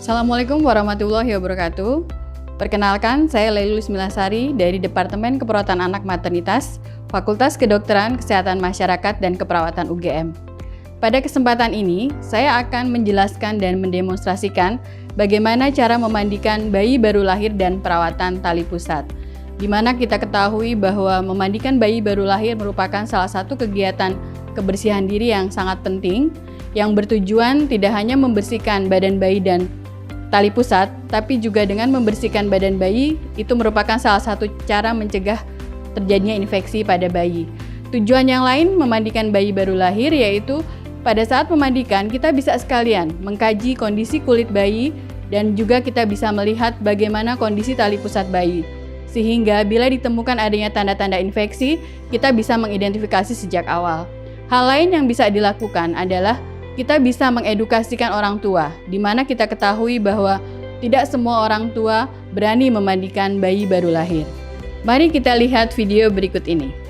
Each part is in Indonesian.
Assalamualaikum warahmatullahi wabarakatuh. Perkenalkan, saya Lailulis Milasari dari Departemen Keperawatan Anak Maternitas, Fakultas Kedokteran Kesehatan Masyarakat dan Keperawatan UGM. Pada kesempatan ini, saya akan menjelaskan dan mendemonstrasikan bagaimana cara memandikan bayi baru lahir dan perawatan tali pusat. Di mana kita ketahui bahwa memandikan bayi baru lahir merupakan salah satu kegiatan kebersihan diri yang sangat penting, yang bertujuan tidak hanya membersihkan badan bayi dan tali pusat, tapi juga dengan membersihkan badan bayi itu merupakan salah satu cara mencegah terjadinya infeksi pada bayi. Tujuan yang lain memandikan bayi baru lahir yaitu pada saat memandikan kita bisa sekalian mengkaji kondisi kulit bayi dan juga kita bisa melihat bagaimana kondisi tali pusat bayi. Sehingga bila ditemukan adanya tanda-tanda infeksi, kita bisa mengidentifikasi sejak awal. Hal lain yang bisa dilakukan adalah kita bisa mengedukasikan orang tua, di mana kita ketahui bahwa tidak semua orang tua berani memandikan bayi baru lahir. Mari kita lihat video berikut ini.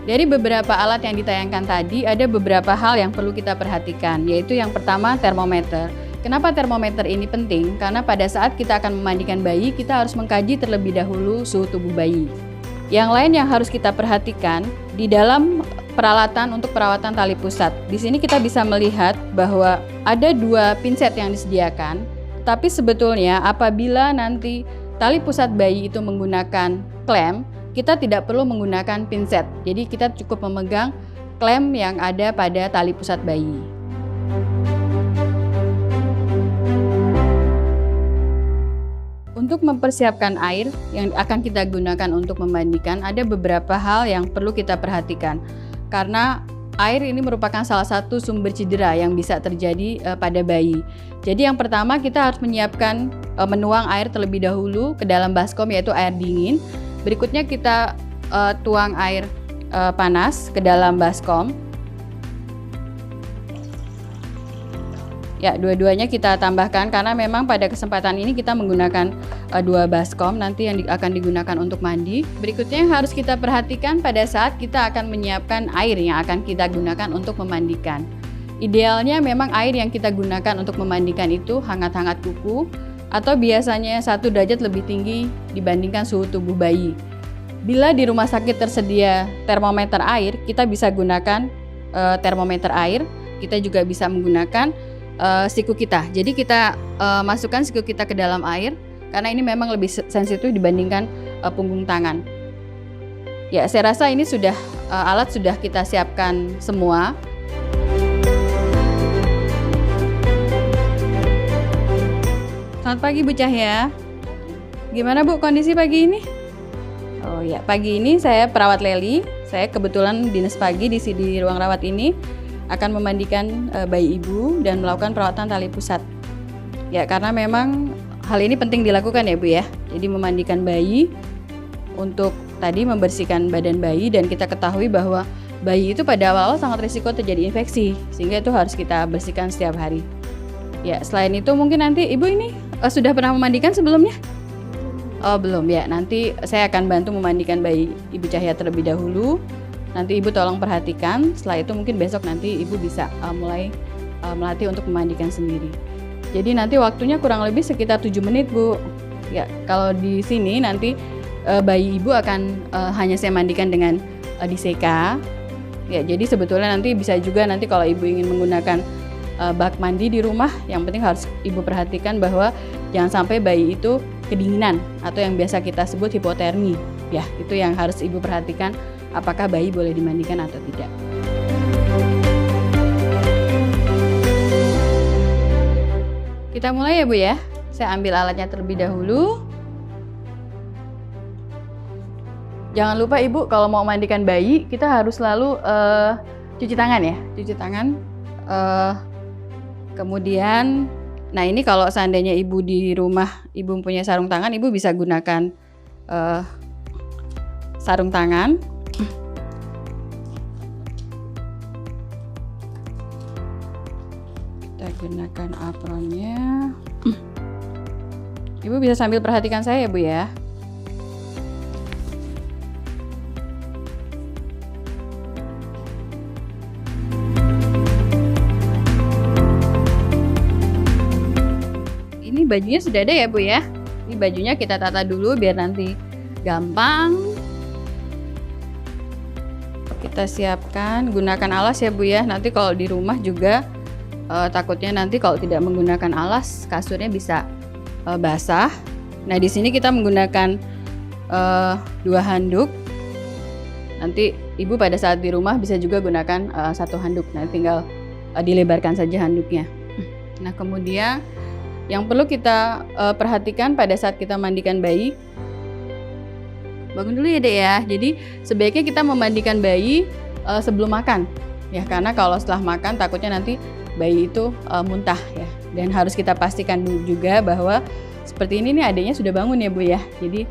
Dari beberapa alat yang ditayangkan tadi, ada beberapa hal yang perlu kita perhatikan, yaitu yang pertama termometer. Kenapa termometer ini penting? Karena pada saat kita akan memandikan bayi, kita harus mengkaji terlebih dahulu suhu tubuh bayi. Yang lain yang harus kita perhatikan, di dalam peralatan untuk perawatan tali pusat. Di sini kita bisa melihat bahwa ada 2 pinset yang disediakan, tapi sebetulnya apabila nanti tali pusat bayi itu menggunakan klem, kita tidak perlu menggunakan pinset, jadi kita cukup memegang klem yang ada pada tali pusat bayi. Untuk mempersiapkan air yang akan kita gunakan untuk memandikan, ada beberapa hal yang perlu kita perhatikan. Karena air ini merupakan salah satu sumber cedera yang bisa terjadi pada bayi. Jadi yang pertama kita harus menyiapkan menuang air terlebih dahulu ke dalam baskom, yaitu air dingin. Berikutnya kita tuang air panas ke dalam baskom. Ya, dua-duanya kita tambahkan karena memang pada kesempatan ini kita menggunakan 2 baskom nanti yang akan digunakan untuk mandi. Berikutnya yang harus kita perhatikan pada saat kita akan menyiapkan air yang akan kita gunakan untuk memandikan. Idealnya memang air yang kita gunakan untuk memandikan itu hangat-hangat kuku, atau biasanya 1 derajat lebih tinggi dibandingkan suhu tubuh bayi. Bila di rumah sakit tersedia termometer air, kita bisa gunakan termometer air. Kita juga bisa menggunakan siku kita. Jadi kita masukkan siku kita ke dalam air, karena ini memang lebih sensitif dibandingkan punggung tangan. Ya, saya rasa ini sudah alat sudah kita siapkan semua. Selamat pagi Bu Cahya. Gimana Bu kondisi pagi ini? Oh ya, pagi ini saya perawat Leli. Saya kebetulan dinas pagi di ruang rawat ini akan memandikan bayi ibu dan melakukan perawatan tali pusat. Ya, karena memang hal ini penting dilakukan ya Bu ya. Jadi memandikan bayi untuk tadi membersihkan badan bayi, dan kita ketahui bahwa bayi itu pada awal sangat risiko terjadi infeksi, sehingga itu harus kita bersihkan setiap hari. Ya, selain itu mungkin nanti Ibu ini sudah pernah memandikan sebelumnya? Oh, belum ya. Nanti saya akan bantu memandikan bayi Ibu Cahya terlebih dahulu. Nanti Ibu tolong perhatikan. Setelah itu mungkin besok nanti Ibu bisa mulai melatih untuk memandikan sendiri. Jadi nanti waktunya kurang lebih sekitar 7 menit Bu. Ya, kalau di sini nanti bayi Ibu akan hanya saya mandikan dengan diseka. Ya, jadi sebetulnya nanti bisa juga nanti kalau Ibu ingin menggunakan bak mandi di rumah, yang penting harus Ibu perhatikan bahwa jangan sampai bayi itu kedinginan atau yang biasa kita sebut hipotermi. Ya, itu yang harus Ibu perhatikan, apakah bayi boleh dimandikan atau tidak. Kita mulai ya Bu ya. Saya ambil alatnya terlebih dahulu. Jangan lupa Ibu kalau mau mandikan bayi, kita harus selalu cuci tangan ya. Cuci tangan. Kemudian, nah ini kalau seandainya Ibu di rumah, Ibu punya sarung tangan, Ibu bisa gunakan sarung tangan. Kita gunakan apronnya. Ibu bisa sambil perhatikan saya ya Bu ya. Ini bajunya sudah ada ya Bu ya. Ini bajunya kita tata dulu biar nanti gampang. Kita siapkan, gunakan alas ya Bu ya. Nanti kalau di rumah juga takutnya nanti kalau tidak menggunakan alas kasurnya bisa basah. Nah di sini kita menggunakan 2 handuk. Nanti Ibu pada saat di rumah bisa juga gunakan 1 handuk. Nah tinggal dilebarkan saja handuknya. Nah kemudian yang perlu kita perhatikan pada saat kita mandikan bayi, bangun dulu ya Dek ya. Jadi sebaiknya kita memandikan bayi sebelum makan ya, karena kalau setelah makan takutnya nanti bayi itu muntah ya. Dan harus kita pastikan juga bahwa seperti ini nih adiknya sudah bangun ya Bu ya. Jadi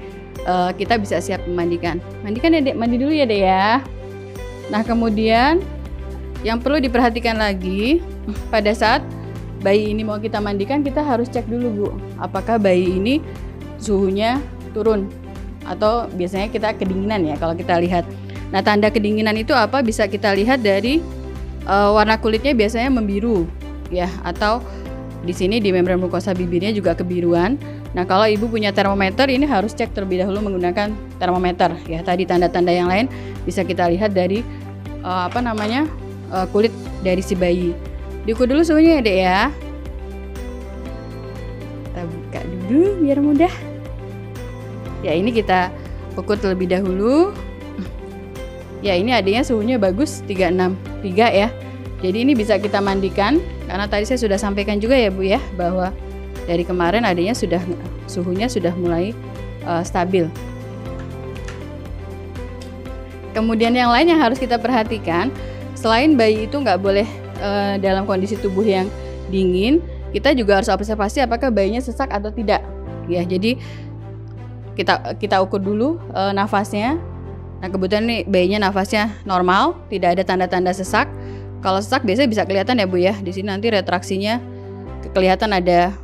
kita bisa siap memandikan. Mandikan ya Dek, mandi dulu ya Dek ya. Nah kemudian yang perlu diperhatikan lagi pada saat bayi ini mau kita mandikan, kita harus cek dulu Bu, apakah bayi ini suhunya turun atau biasanya kita kedinginan ya kalau kita lihat. Nah tanda kedinginan itu apa? Bisa kita lihat dari warna kulitnya biasanya membiru ya, atau di sini di membran mukosa bibirnya juga kebiruan. Nah kalau Ibu punya termometer, ini harus cek terlebih dahulu menggunakan termometer ya. Tadi tanda-tanda yang lain bisa kita lihat dari kulit dari si bayi. Diukur dulu suhunya ya Dek ya. Kita buka dulu biar mudah. Ya ini kita ukur terlebih dahulu. Ya ini adiknya suhunya bagus 36,3 ya. Jadi ini bisa kita mandikan, karena tadi saya sudah sampaikan juga ya Bu ya, bahwa dari kemarin adiknya suhunya sudah mulai stabil. Kemudian yang lain yang harus kita perhatikan, selain bayi itu nggak boleh dalam kondisi tubuh yang dingin, kita juga harus observasi apakah bayinya sesak atau tidak ya. Jadi kita ukur dulu nafasnya. Nah kebetulan nih bayinya nafasnya normal, tidak ada tanda-tanda sesak. Kalau sesak biasanya bisa kelihatan ya Bu ya. Di sini nanti retraksinya kelihatan, ada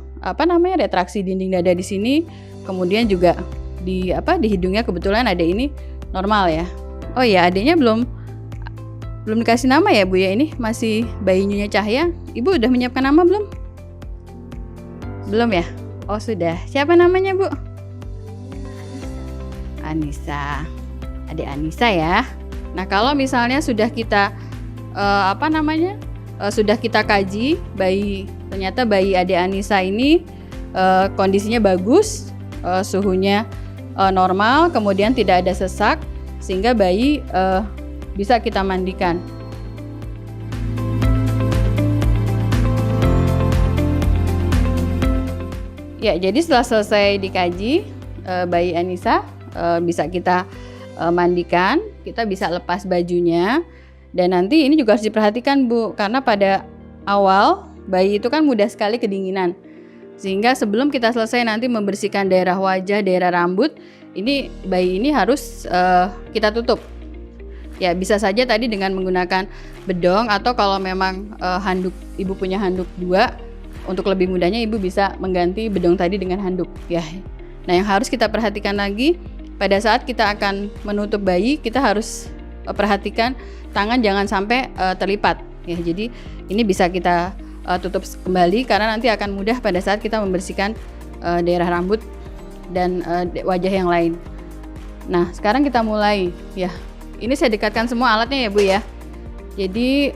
retraksi dinding dada di sini. Kemudian juga di hidungnya kebetulan ada ini normal ya. Oh iya, adiknya belum dikasih nama ya Bu ya, ini masih bayi Nyonya Cahya. Ibu udah menyiapkan nama belum? Belum ya? Oh sudah. Siapa namanya Bu? Anissa. Adik Anissa ya. Nah kalau misalnya sudah kita sudah kita kaji ternyata bayi adik Anissa ini kondisinya bagus, suhunya normal, kemudian tidak ada sesak, sehingga bayi bisa kita mandikan. Ya, jadi setelah selesai dikaji, bayi Anissa bisa kita mandikan. Kita bisa lepas bajunya. Dan nanti ini juga harus diperhatikan Bu, karena pada awal bayi itu kan mudah sekali kedinginan. Sehingga sebelum kita selesai nanti membersihkan daerah wajah, daerah rambut, ini bayi ini harus kita tutup. Ya bisa saja tadi dengan menggunakan bedong, atau kalau memang handuk, Ibu punya handuk 2, untuk lebih mudahnya Ibu bisa mengganti bedong tadi dengan handuk ya. Nah yang harus kita perhatikan lagi, pada saat kita akan menutup bayi, kita harus perhatikan tangan jangan sampai terlipat ya. Jadi ini bisa kita tutup kembali, karena nanti akan mudah pada saat kita membersihkan daerah rambut dan wajah yang lain. Nah sekarang kita mulai ya. Ini saya dekatkan semua alatnya ya Bu ya. Jadi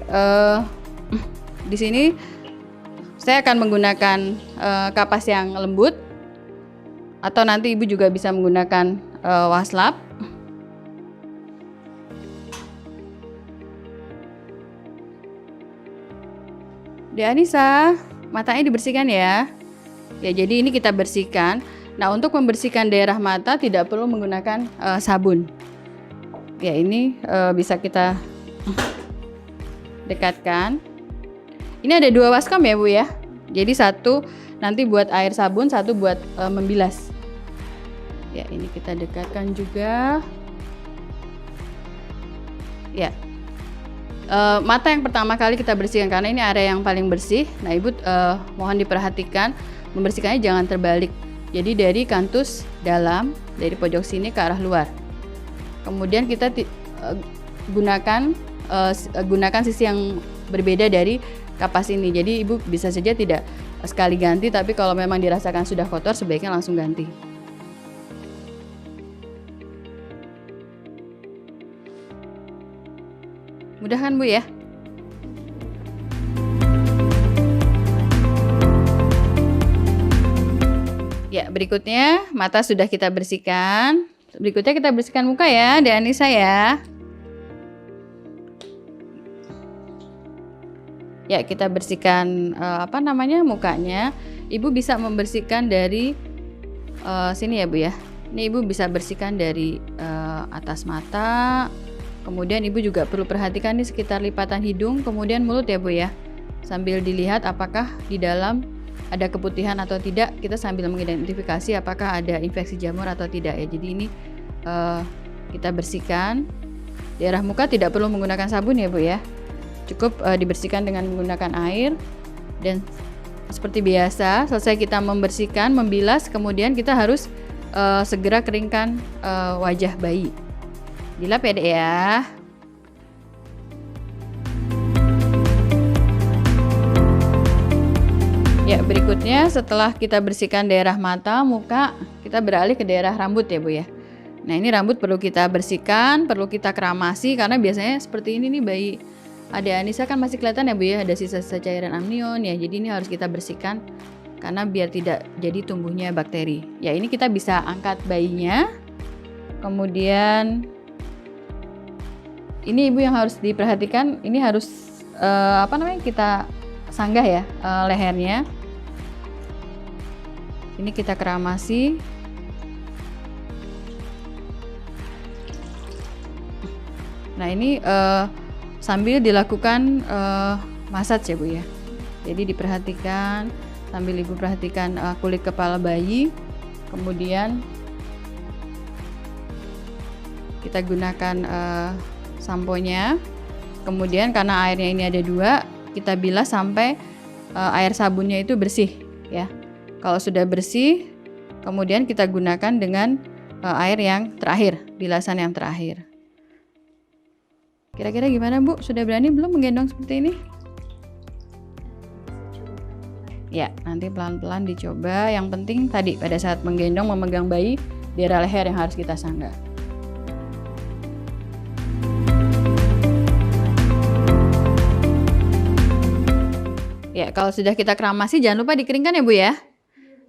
di sini saya akan menggunakan kapas yang lembut, atau nanti Ibu juga bisa menggunakan waslap. Dek Anissa, matanya dibersihkan ya. Ya, jadi ini kita bersihkan. Nah, untuk membersihkan daerah mata tidak perlu menggunakan sabun. Ya, ini bisa kita dekatkan. Ini ada 2 baskom ya Bu ya. Jadi satu nanti buat air sabun, satu buat membilas. Ya, ini kita dekatkan juga. Ya, mata yang pertama kali kita bersihkan karena ini area yang paling bersih. Nah, Ibu mohon diperhatikan membersihkannya jangan terbalik. Jadi dari kantus dalam, dari pojok sini ke arah luar. Kemudian kita gunakan sisi yang berbeda dari kapas ini. Jadi Ibu bisa saja tidak sekali ganti, tapi kalau memang dirasakan sudah kotor sebaiknya langsung ganti. Mudah kan Bu ya? Ya, berikutnya mata sudah kita bersihkan. Berikutnya kita bersihkan muka ya, Dek Anissa ya. Ya, kita bersihkan mukanya. Ibu bisa membersihkan dari sini ya Bu ya. Ini Ibu bisa bersihkan dari atas mata. Kemudian Ibu juga perlu perhatikan di sekitar lipatan hidung, kemudian mulut ya Bu ya. Sambil dilihat apakah di dalam ada keputihan atau tidak. Kita sambil mengidentifikasi apakah ada infeksi jamur atau tidak ya. Jadi ini kita bersihkan. Daerah muka tidak perlu menggunakan sabun ya Bu ya. Cukup dibersihkan dengan menggunakan air. Dan seperti biasa, selesai kita membersihkan, membilas, kemudian kita harus segera keringkan wajah bayi. Dilap ya Dek ya. Ya, berikutnya setelah kita bersihkan daerah mata, muka, kita beralih ke daerah rambut ya Bu ya. Nah, ini rambut perlu kita bersihkan, perlu kita keramasi karena biasanya seperti ini nih bayi Dek Anissa kan masih kelihatan ya Bu ya, ada sisa-sisa cairan amnion ya. Jadi ini harus kita bersihkan karena biar tidak jadi tumbuhnya bakteri. Ya, ini kita bisa angkat bayinya. Kemudian ini Ibu yang harus diperhatikan, ini harus kita sanggah ya lehernya. Ini kita keramasi. Nah, ini sambil dilakukan massage ya Bu ya. Jadi diperhatikan sambil Ibu perhatikan kulit kepala bayi. Kemudian kita gunakan samponya. Kemudian karena airnya ini ada 2, kita bilas sampai air sabunnya itu bersih ya. Kalau sudah bersih, kemudian kita gunakan dengan air yang terakhir, bilasan yang terakhir. Kira-kira gimana Bu? Sudah berani belum menggendong seperti ini? Ya, nanti pelan-pelan dicoba. Yang penting tadi pada saat menggendong memegang bayi, daerah leher yang harus kita sanggah. Ya, kalau sudah kita keramasi jangan lupa dikeringkan ya Bu ya.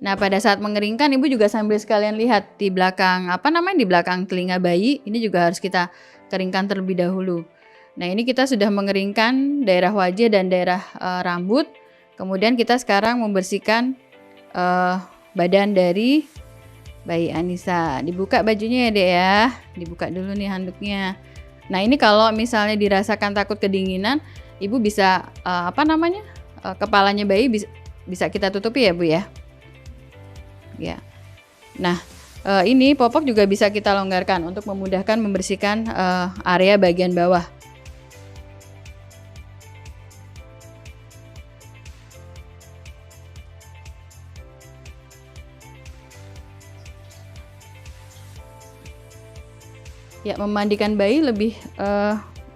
Nah, pada saat mengeringkan Ibu juga sambil sekalian lihat di belakang di belakang telinga bayi, ini juga harus kita keringkan terlebih dahulu. Nah, ini kita sudah mengeringkan daerah wajah dan daerah rambut. Kemudian kita sekarang membersihkan badan dari bayi Anissa. Dibuka bajunya ya Dek ya. Dibuka dulu nih handuknya. Nah, ini kalau misalnya dirasakan takut kedinginan, Ibu bisa kepalanya bayi bisa kita tutupi ya Bu ya. Ya. Nah, ini popok juga bisa kita longgarkan untuk memudahkan membersihkan area bagian bawah. Ya, memandikan bayi lebih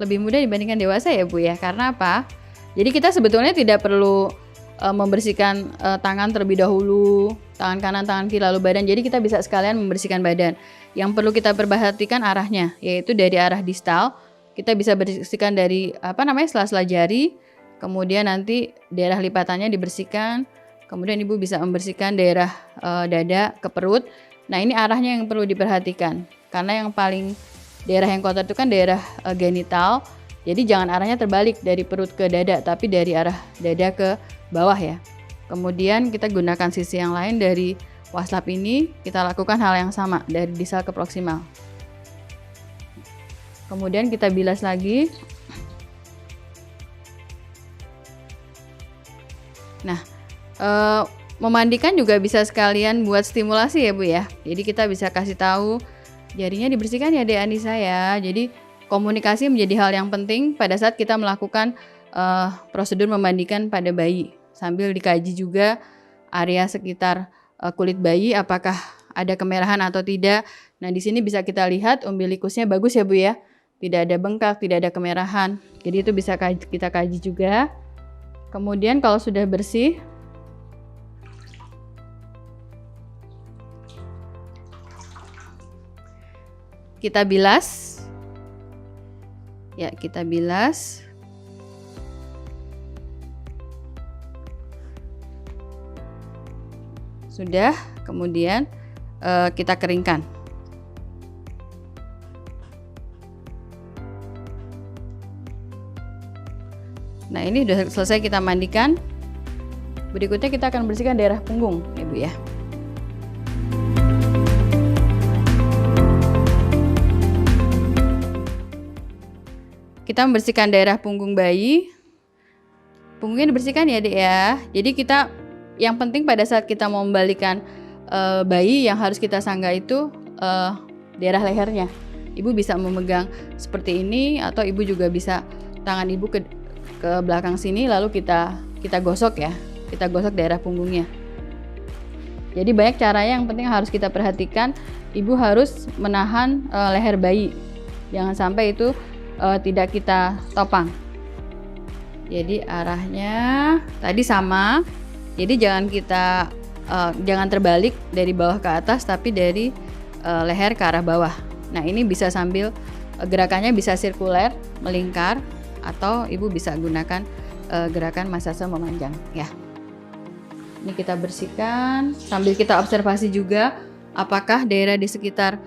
mudah dibandingkan dewasa ya Bu ya. Karena apa? Jadi kita sebetulnya tidak perlu membersihkan tangan terlebih dahulu, tangan kanan, tangan kiri, lalu badan. Jadi kita bisa sekalian membersihkan badan. Yang perlu kita perhatikan arahnya, yaitu dari arah distal. Kita bisa bersihkan dari sela-sela jari. Kemudian nanti daerah lipatannya dibersihkan. Kemudian Ibu bisa membersihkan daerah dada ke perut. Nah, ini arahnya yang perlu diperhatikan. Karena yang paling daerah yang kotor itu kan daerah genital. Jadi jangan arahnya terbalik dari perut ke dada, tapi dari arah dada ke bawah ya. Kemudian kita gunakan sisi yang lain dari waslap ini, kita lakukan hal yang sama dari distal ke proksimal. Kemudian kita bilas lagi. Nah, memandikan juga bisa sekalian buat stimulasi ya Bu ya. Jadi kita bisa kasih tahu jarinya dibersihkan ya Dek Anissa ya. Jadi komunikasi menjadi hal yang penting pada saat kita melakukan prosedur memandikan pada bayi. Sambil dikaji juga area sekitar kulit bayi apakah ada kemerahan atau tidak. Nah di sini bisa kita lihat umbilikusnya bagus ya Bu ya. Tidak ada bengkak, tidak ada kemerahan. Jadi itu bisa kita kaji juga. Kemudian kalau sudah bersih, kita bilas. Ya, kita bilas. Sudah, kemudian kita keringkan. Nah, ini sudah selesai kita mandikan. Berikutnya kita akan bersihkan daerah punggung, ya Bu ya. Kita membersihkan daerah punggung bayi. Punggungnya dibersihkan ya Dek ya. Jadi kita yang penting pada saat kita mau membalikan bayi yang harus kita sanggah itu daerah lehernya. Ibu bisa memegang seperti ini atau ibu juga bisa tangan ibu ke belakang sini lalu kita gosok ya. Kita gosok daerah punggungnya. Jadi banyak caranya, yang penting harus kita perhatikan. Ibu harus menahan leher bayi. Jangan sampai itu tidak kita topang. Jadi arahnya tadi sama. Jadi jangan terbalik dari bawah ke atas, tapi dari leher ke arah bawah. Nah ini bisa sambil gerakannya bisa sirkuler, melingkar, atau ibu bisa gunakan gerakan masase memanjang ya. Ini kita bersihkan sambil kita observasi juga apakah daerah di sekitar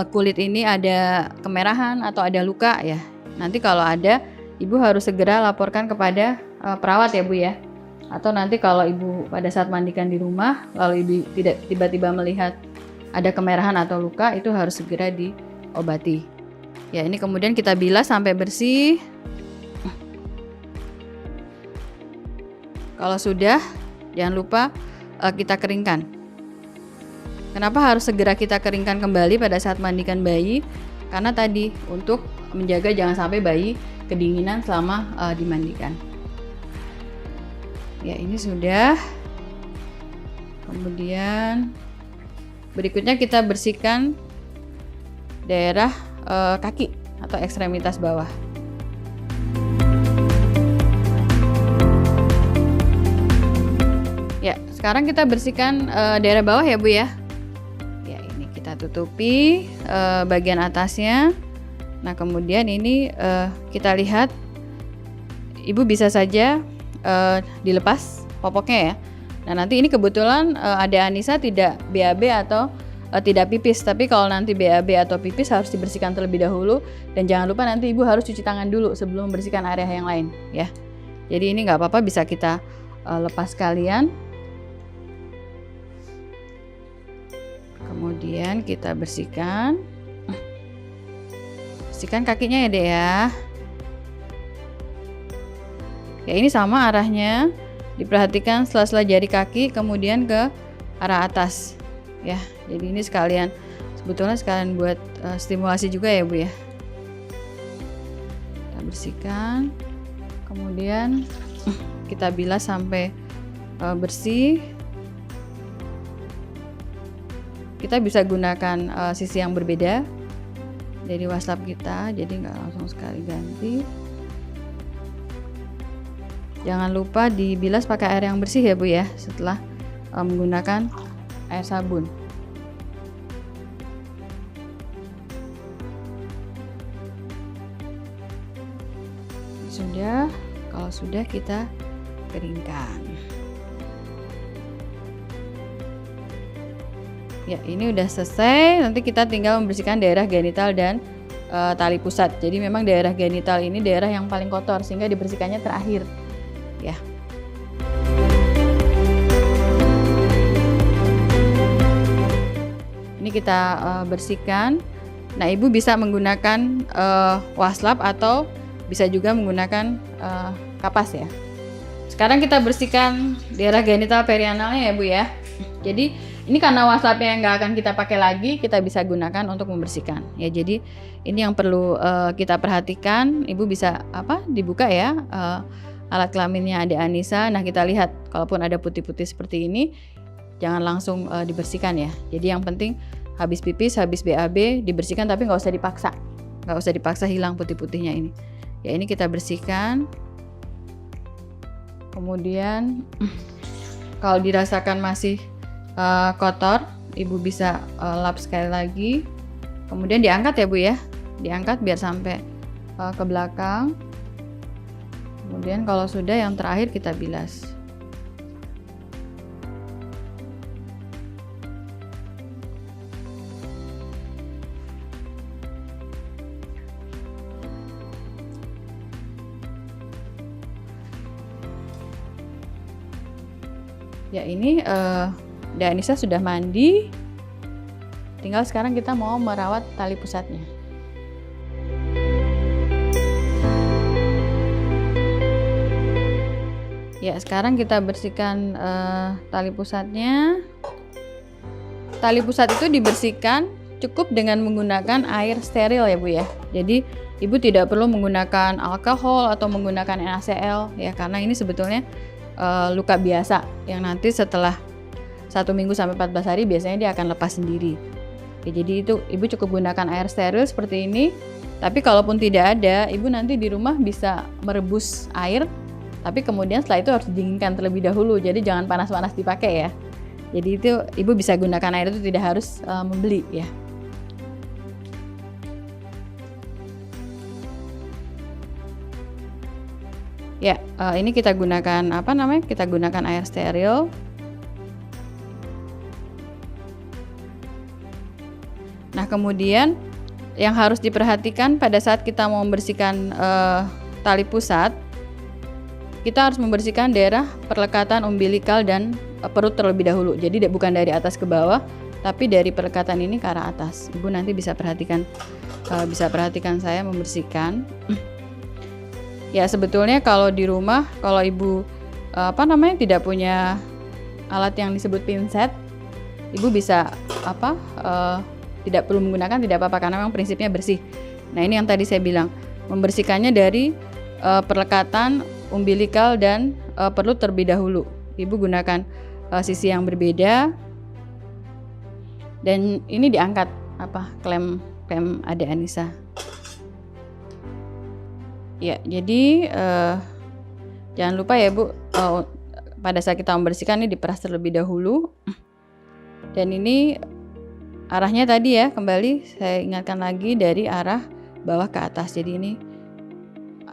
kulit ini ada kemerahan atau ada luka ya. Nanti kalau ada, ibu harus segera laporkan kepada perawat ya Bu ya. Atau nanti kalau ibu pada saat mandikan di rumah lalu ibu tidak tiba-tiba melihat ada kemerahan atau luka, itu harus segera diobati. Ya, ini kemudian kita bilas sampai bersih. Kalau sudah, jangan lupa kita keringkan. Kenapa harus segera kita keringkan kembali pada saat mandikan bayi? Karena tadi untuk menjaga jangan sampai bayi kedinginan selama dimandikan. Ya, ini sudah. Kemudian berikutnya kita bersihkan daerah kaki atau ekstremitas bawah. Ya, sekarang kita bersihkan daerah bawah ya Bu ya. Ya, ini kita tutupi bagian atasnya. Nah, kemudian ini kita lihat, ibu bisa saja dilepas popoknya ya. Nah, nanti ini kebetulan ada Anissa tidak BAB atau tidak pipis, tapi kalau nanti BAB atau pipis harus dibersihkan terlebih dahulu, dan jangan lupa nanti ibu harus cuci tangan dulu sebelum membersihkan area yang lain ya. Jadi ini nggak apa-apa, bisa kita lepas sekalian. Kemudian kita bersihkan kakinya ya Dek ya. Ya, ini sama arahnya, diperhatikan sela-sela jari kaki kemudian ke arah atas ya. Jadi ini sebetulnya sekalian buat stimulasi juga ya Bu ya. Kita bersihkan, kemudian kita bilas sampai bersih. Kita bisa gunakan sisi yang berbeda dari waslap kita, jadi nggak langsung sekali ganti. Jangan lupa dibilas pakai air yang bersih ya Bu ya, setelah menggunakan air sabun. Sudah, kalau sudah kita keringkan. Ya, ini udah selesai. Nanti kita tinggal membersihkan daerah genital dan tali pusat. Jadi memang daerah genital ini daerah yang paling kotor sehingga dibersihkannya terakhir ya. Ini kita bersihkan. Nah, ibu bisa menggunakan waslap atau bisa juga menggunakan kapas ya. Sekarang kita bersihkan daerah genital perianalnya ya Bu ya. Jadi ini karena waslapnya nggak akan kita pakai lagi, kita bisa gunakan untuk membersihkan ya. Jadi ini yang perlu kita perhatikan. Ibu bisa dibuka ya alat kelaminnya Adek Anissa. Nah, kita lihat kalaupun ada putih-putih seperti ini, jangan langsung dibersihkan ya. Jadi yang penting habis pipis, habis BAB dibersihkan, tapi nggak usah dipaksa hilang putih-putihnya ini. Ya, ini kita bersihkan. Kemudian kalau dirasakan masih kotor, ibu bisa lap sekali lagi. Kemudian diangkat ya Bu ya, diangkat biar sampai ke belakang. Kemudian kalau sudah, yang terakhir kita bilas. Ya, ini Adek Anissa sudah mandi. Tinggal sekarang kita mau merawat tali pusatnya. Ya, sekarang kita bersihkan tali pusatnya. Tali pusat itu dibersihkan cukup dengan menggunakan air steril ya Bu ya. Jadi ibu tidak perlu menggunakan alkohol atau menggunakan NaCl ya, karena ini sebetulnya luka biasa yang nanti setelah 1 minggu sampai 14 hari biasanya dia akan lepas sendiri. Ya, jadi itu ibu cukup gunakan air steril seperti ini. Tapi kalaupun tidak ada, ibu nanti di rumah bisa merebus air, tapi kemudian setelah itu harus didinginkan terlebih dahulu. Jadi jangan panas-panas dipakai ya. Jadi itu ibu bisa gunakan air itu, tidak harus membeli ya. Ya, ini kita gunakan Kita gunakan air steril. Nah, kemudian yang harus diperhatikan pada saat kita mau membersihkan tali pusat, kita harus membersihkan daerah perlekatan umbilikal dan perut terlebih dahulu. Jadi bukan dari atas ke bawah, tapi dari perlekatan ini ke arah atas. Ibu nanti bisa perhatikan saya membersihkan. Ya, sebetulnya kalau di rumah, kalau ibu tidak punya alat yang disebut pinset, ibu bisa tidak perlu menggunakan, tidak apa-apa, karena memang prinsipnya bersih. Nah, ini yang tadi saya bilang, membersihkannya dari perlekatan umbilikal dan perut terlebih dahulu. Ibu gunakan sisi yang berbeda, dan ini diangkat klem Adek Anissa. Ya, jadi jangan lupa ya Bu, pada saat kita membersihkan ini diperas terlebih dahulu. Dan ini arahnya tadi ya, kembali saya ingatkan lagi, dari arah bawah ke atas. Jadi ini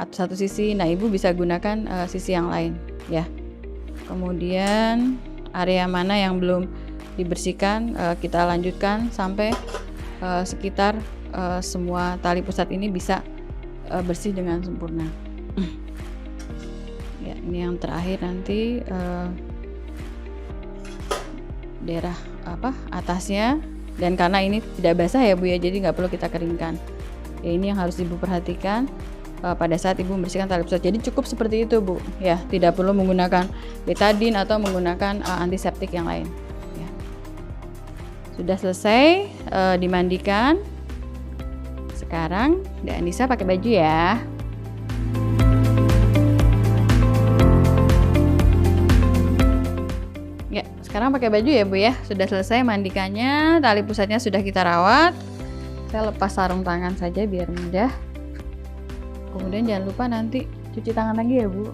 satu sisi, nah ibu bisa gunakan sisi yang lain ya. Kemudian area mana yang belum dibersihkan, kita lanjutkan sampai sekitar semua tali pusat ini bisa bersih dengan sempurna. Ya, ini yang terakhir nanti daerah atasnya, dan karena ini tidak basah ya Bu ya, jadi nggak perlu kita keringkan. Ya, ini yang harus ibu perhatikan pada saat ibu membersihkan tali pusat. Jadi cukup seperti itu Bu ya, tidak perlu menggunakan betadine atau menggunakan antiseptik yang lain ya. Sudah selesai dimandikan. Sekarang Adek Anissa pakai baju ya. Ya, sekarang pakai baju ya Bu ya. Sudah selesai mandikannya, tali pusatnya sudah kita rawat. Saya lepas sarung tangan saja biar mudah. Kemudian jangan lupa nanti cuci tangan lagi ya Bu.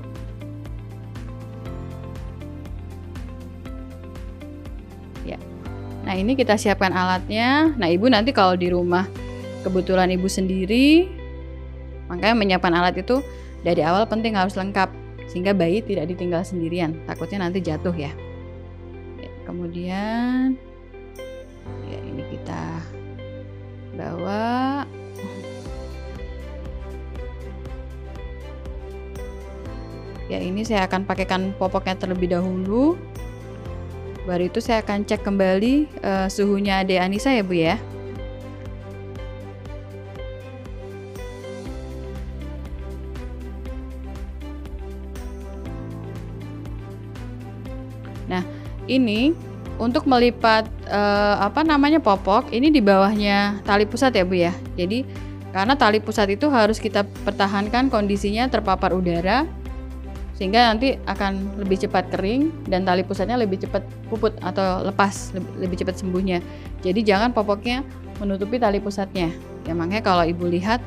Ya. Nah, ini kita siapkan alatnya. Nah, ibu nanti kalau di rumah kebetulan ibu sendiri, makanya menyiapkan alat itu dari awal penting harus lengkap, sehingga bayi tidak ditinggal sendirian, takutnya nanti jatuh ya. Kemudian ya, ini kita bawa. Ya, ini saya akan pakaikan popoknya terlebih dahulu. Baru itu saya akan cek kembali suhunya Ade Anissa ya Bu ya. Nah, ini untuk melipat popok, ini di bawahnya tali pusat ya Bu ya. Jadi karena tali pusat itu harus kita pertahankan kondisinya terpapar udara, sehingga nanti akan lebih cepat kering dan tali pusatnya lebih cepat puput atau lepas, lebih cepat sembuhnya. Jadi jangan popoknya menutupi tali pusatnya. Ya makanya kalau Ibu lihat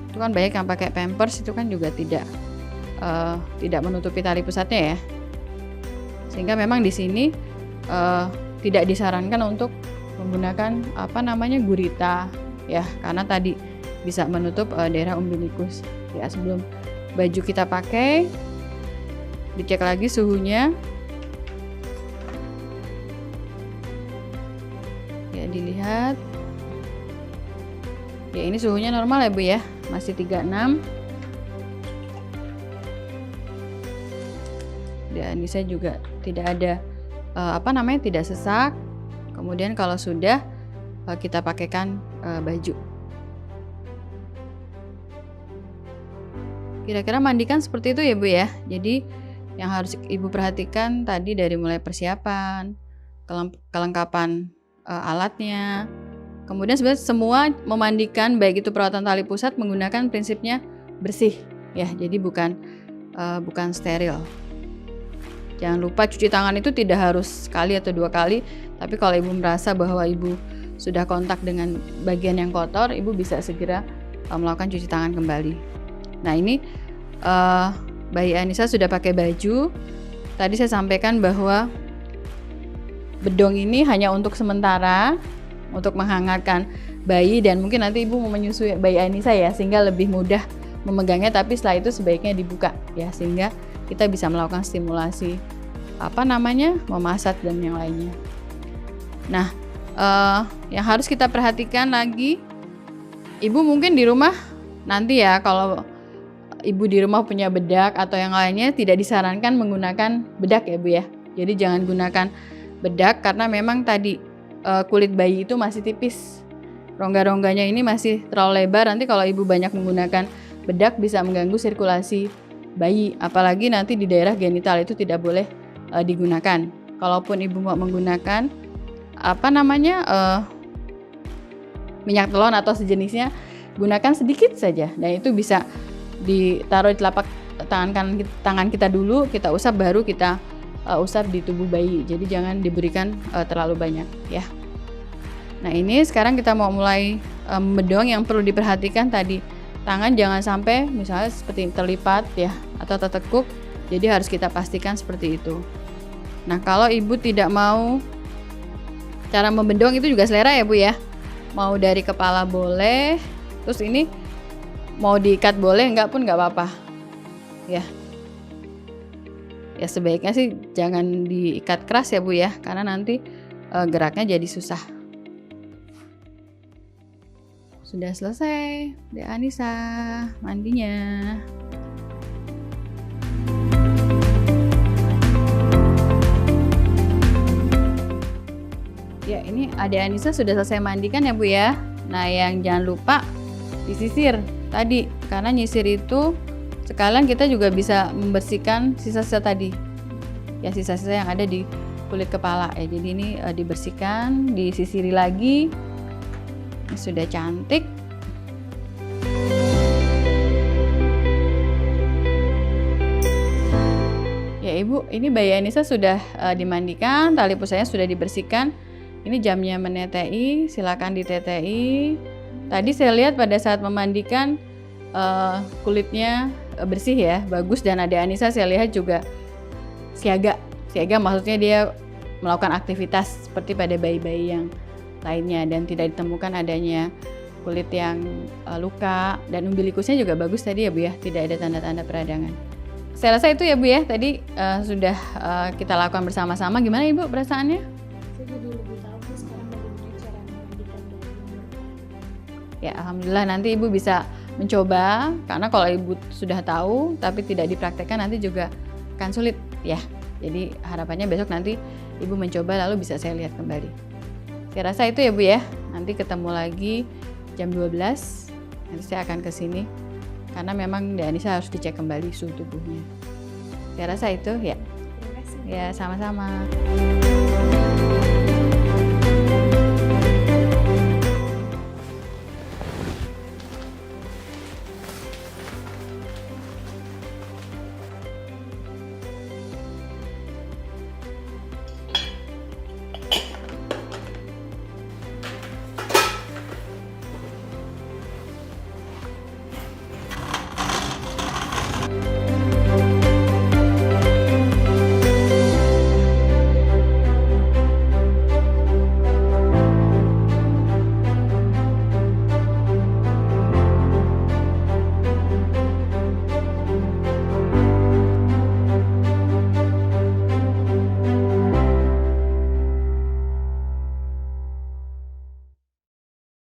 itu kan banyak yang pakai Pampers, itu kan juga tidak menutupi tali pusatnya ya. Sehingga memang di sini tidak disarankan untuk menggunakan gurita ya, karena tadi bisa menutup daerah umbilikus. Ya, sebelum baju kita pakai, dicek lagi suhunya. Ya, dilihat. Ya, ini suhunya normal ya Bu ya, masih 36. Dan ini saya juga tidak ada tidak sesak. Kemudian kalau sudah kita pakaikan baju. Kira-kira mandikan seperti itu ya Bu ya. Jadi yang harus Ibu perhatikan tadi dari mulai persiapan, kelengkapan alatnya. Kemudian sebenarnya semua memandikan baik itu perawatan tali pusat menggunakan prinsipnya bersih ya. Jadi bukan steril. Jangan lupa cuci tangan itu tidak harus sekali atau 2 kali, tapi kalau Ibu merasa bahwa Ibu sudah kontak dengan bagian yang kotor, Ibu bisa segera melakukan cuci tangan kembali. Nah, ini Bayi Anissa sudah pakai baju. Tadi saya sampaikan bahwa bedong ini hanya untuk sementara, untuk menghangatkan bayi, dan mungkin nanti Ibu mau menyusui bayi Anissa ya, sehingga lebih mudah memegangnya, tapi setelah itu sebaiknya dibuka ya, sehingga kita bisa melakukan stimulasi memasak dan yang lainnya. Nah, yang harus kita perhatikan lagi, Ibu mungkin di rumah nanti ya, kalau Ibu di rumah punya bedak atau yang lainnya, tidak disarankan menggunakan bedak ya Bu ya. Jadi jangan gunakan bedak karena memang tadi kulit bayi itu masih tipis. Rongga-rongganya ini masih terlalu lebar. Nanti kalau Ibu banyak menggunakan bedak bisa mengganggu sirkulasi bayi. Apalagi nanti di daerah genital itu tidak boleh digunakan. Kalaupun Ibu mau menggunakan minyak telon atau sejenisnya, gunakan sedikit saja. Dan itu bisa ditaruh di telapak tangan kita dulu, kita usap, baru kita usap di tubuh bayi. Jadi jangan diberikan terlalu banyak ya. Nah, ini sekarang kita mau mulai bedong. Yang perlu diperhatikan tadi, tangan jangan sampai misalnya seperti terlipat ya atau tertekuk. Jadi harus kita pastikan seperti itu. Nah, kalau Ibu tidak mau, cara membendong itu juga selera ya Bu ya. Mau dari kepala boleh, terus ini mau diikat boleh, enggak pun enggak apa-apa ya. Ya sebaiknya sih jangan diikat keras ya Bu ya, karena nanti geraknya jadi susah. Sudah selesai Dek Anissa mandinya. Ya, ini Adek Anissa sudah selesai mandikan ya Bu ya. Nah, yang jangan lupa disisir tadi, karena nyisir itu sekalian kita juga bisa membersihkan sisa-sisa tadi ya, sisa-sisa yang ada di kulit kepala ya. Jadi ini dibersihkan, disisiri lagi. Ini sudah cantik. Ya Ibu, ini bayi Anissa sudah dimandikan, tali pusatnya sudah dibersihkan. Ini jamnya menetei, silakan ditetei. Tadi saya lihat pada saat memandikan kulitnya bersih ya, bagus. Dan Adek Anissa saya lihat juga siaga maksudnya dia melakukan aktivitas seperti pada bayi-bayi yang lainnya, dan tidak ditemukan adanya kulit yang luka, dan umbilikusnya juga bagus tadi ya Bu ya, tidak ada tanda-tanda peradangan. Saya rasa itu ya Bu ya, tadi sudah kita lakukan bersama-sama. Gimana Ibu perasaannya? Saya jadi lebih tahu sekarang bagaimana cara memandikan bayi. Ya, alhamdulillah nanti Ibu bisa mencoba, karena kalau ibu sudah tahu tapi tidak dipraktekkan nanti juga akan sulit ya. Jadi harapannya besok nanti ibu mencoba lalu bisa saya lihat kembali. Saya rasa itu ya Bu ya. Nanti ketemu lagi jam 12. Nanti saya akan ke sini karena memang Dek Anissa harus dicek kembali suhu tubuhnya. Saya rasa itu ya. Terima kasih. Ya, sama-sama.